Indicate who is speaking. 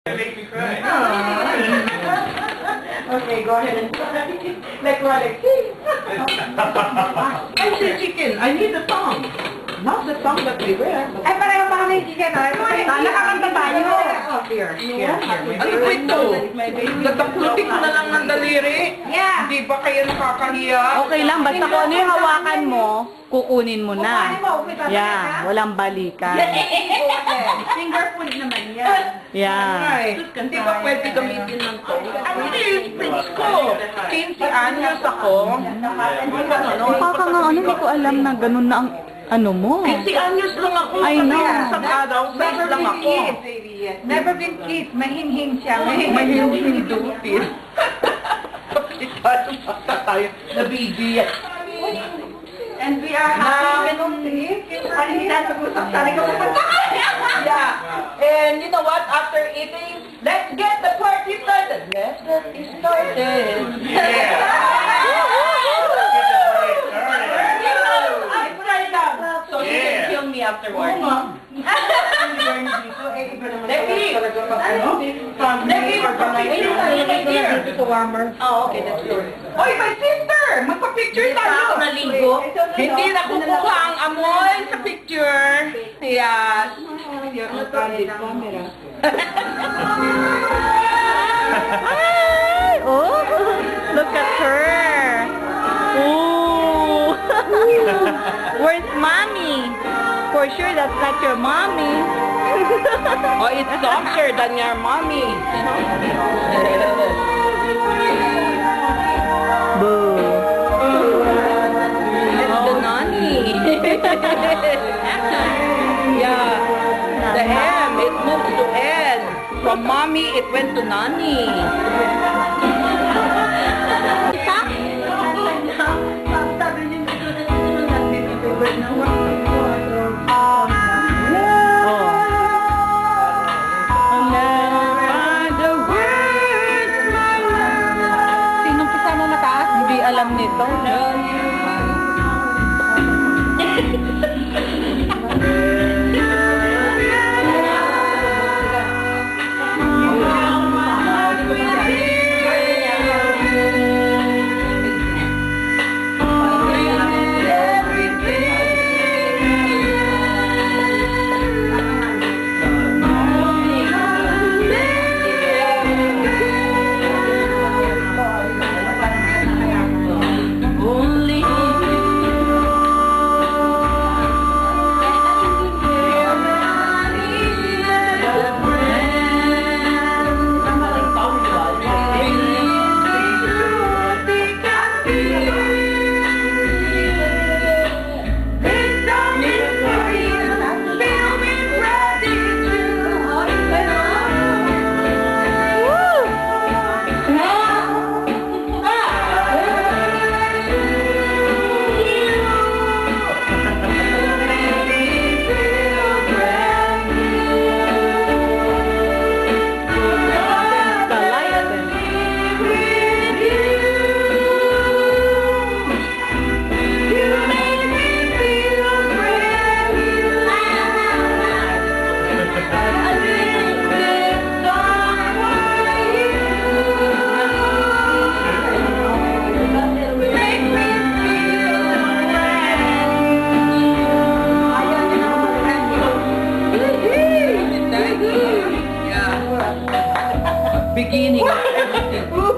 Speaker 1: Make me cry.
Speaker 2: Okay, go ahead and like Alex. I said chicken. I need the song. Not the song that we wear.
Speaker 3: Ay, pareho pa kami chicken, nakakanta tayo.
Speaker 2: Oh, here.
Speaker 1: Ano ba ito? Nataputik ko na lang ng daliri.
Speaker 3: Yeah.
Speaker 1: Hindi ba kayo nakakahiya?
Speaker 4: Okay lang, basta kung ano yung hawakan mo, kukunin mo na. Yeah, walang balikan.
Speaker 3: Finger food naman yan.
Speaker 4: Yeah.
Speaker 1: Hindi ba pwede gamitin ng to? Ano yung prince ko? 15 anyos ako.
Speaker 4: Baka nga, ano, hindi ko alam na ganun na ang ano mo.
Speaker 1: 15 anyos lang ako.
Speaker 4: I know.
Speaker 1: Isang araw, size lang ako.
Speaker 3: Never been kids. Mahimhim siya.
Speaker 1: Mahimhim dutin. Tayo na BG.
Speaker 3: And we are happy to see.
Speaker 1: Yeah. And you know what? After eating, let's get the party started. Let's get it started. So you can kill me afterwards. Oh, okay, that's good. Oy, my sister! Magpa-picture tayo! Hindi nakukuha ang amoy sa picture. Yes.
Speaker 4: Ay, oh, look at her. Ooh. Where's mommy? For sure that's not your mommy.
Speaker 1: Oh, it's softer than your mommy.
Speaker 4: Boo.
Speaker 1: It's the nanny. Yeah. The M, it moved to N. From mommy, it went to nanny.
Speaker 4: Sinong kasama mataas? Hindi alam nito.
Speaker 1: Beginning of everything.